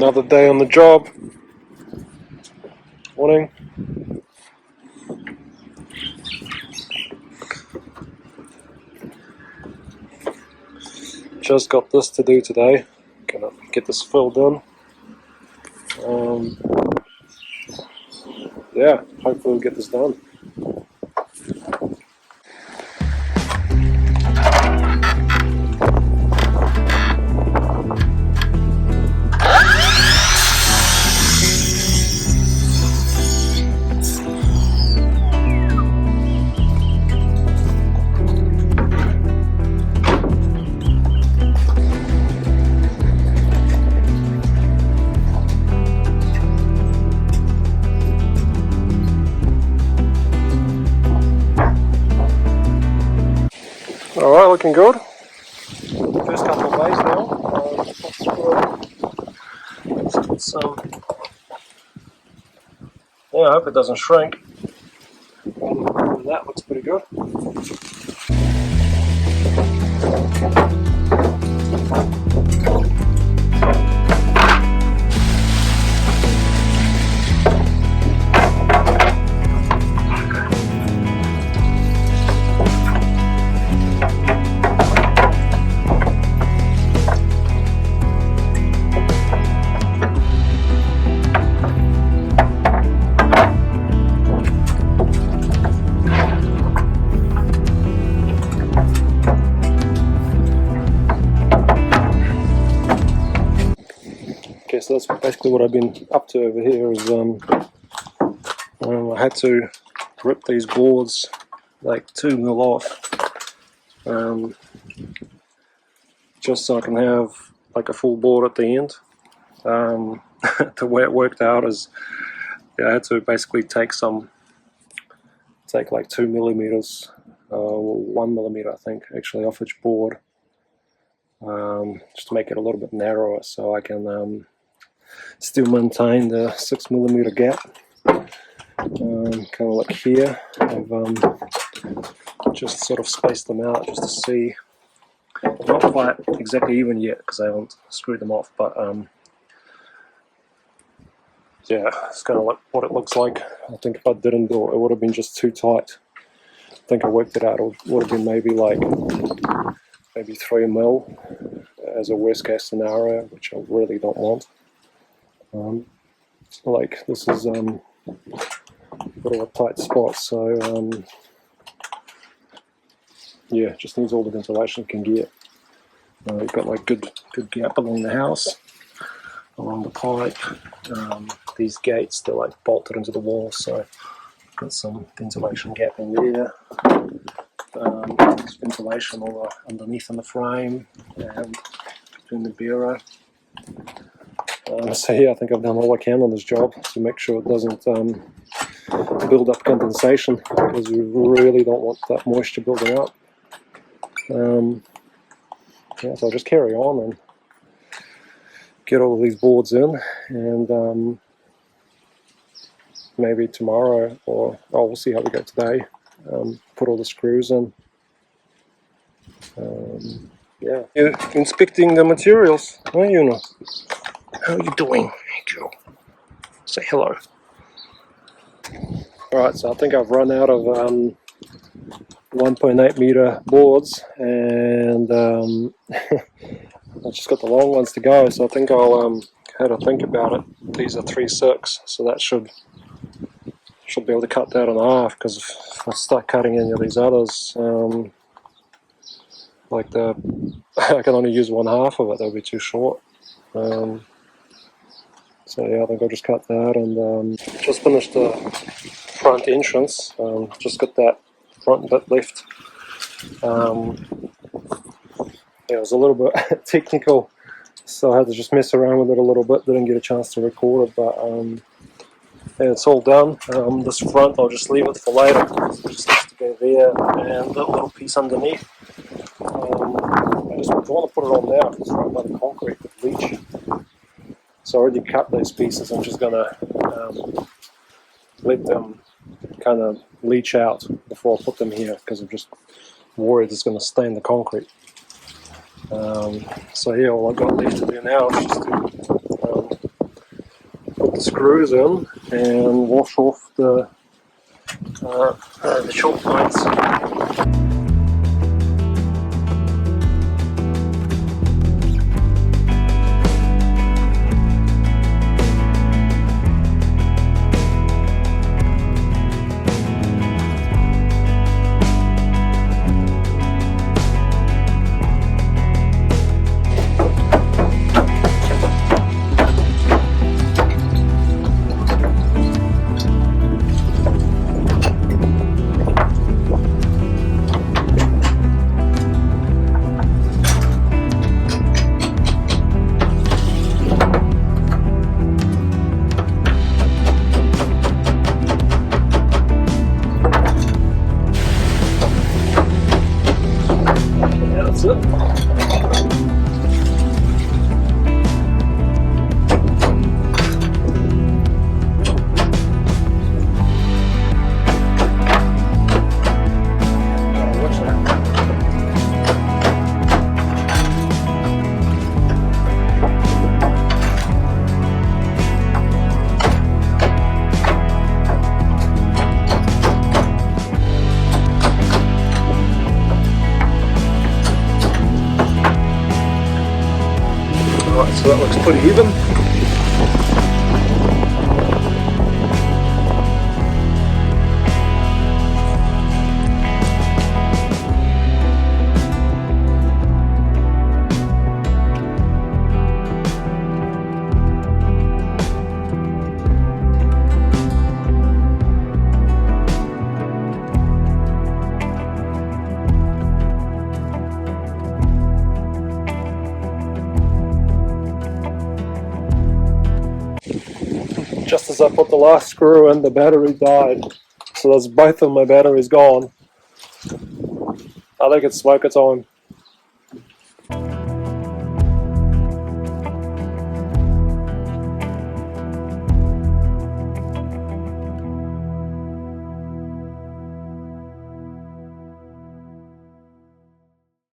Another day on the job. Morning. Just got this to do today. Gonna get this filled in. Yeah, hopefully we'll get this done. Alright, looking good. First couple of days now. Yeah, I hope it doesn't shrink. That looks pretty good. Okay, so that's basically what I've been up to over here is I had to rip these boards like 2 mil off just so I can have like a full board at the end. The way it worked out is I had to basically take like 2 millimeters, 1 millimeter I think actually off each board, just to make it a little bit narrower so I can still maintain the 6 millimeter gap. Kind of like here, I've just sort of spaced them out just to see, not quite exactly even yet because I haven't screwed them off, but yeah, it's kind of like what it looks like. I think if I didn't do it, it would have been just too tight. I think I worked it out, it would have been maybe 3 mil as a worst case scenario, which I really don't want. Like this is a bit of a tight spot, so yeah, just needs all the ventilation it can get. We've got like good gap along the house, along the pipe. These gates, they're like bolted into the wall, so got some ventilation gap in there. There's ventilation all underneath in the frame and between the bureau. So yeah, I think I've done all I can on this job to make sure it doesn't build up condensation, because we really don't want that moisture building up. Yeah, so I'll just carry on and get all of these boards in, and maybe tomorrow, or we'll see how we go today, put all the screws in. Yeah, you're inspecting the materials, aren't you? How are you doing, Joe? Say hello. Alright, so I think I've run out of 1.8 meter boards, and I've just got the long ones to go, so I think I'll have to think about it. These are 3/6, so that should be able to cut that in half, because if I start cutting any of these others, like I can only use 1/2 of it, that'll be too short. So yeah, I think I'll just cut that, and just finished the front entrance. Just got that front bit left. Yeah, it was a little bit technical, so I had to just mess around with it a little bit. Didn't get a chance to record it, but yeah, it's all done. This front, I'll just leave it for later. It just has to go there, and that little piece underneath. I just want to put it on now because it's right by the concrete with leach. So I already cut those pieces. I'm just going to let them kind of leach out before I put them here, because I'm just worried it's going to stain the concrete. So yeah, all I've got left to do now is just to put the screws in and wash off the choke points. That's it. Alright, so that looks pretty even. Just as I put the last screw in, the battery died. So that's both of my batteries gone. I think it's smoker time.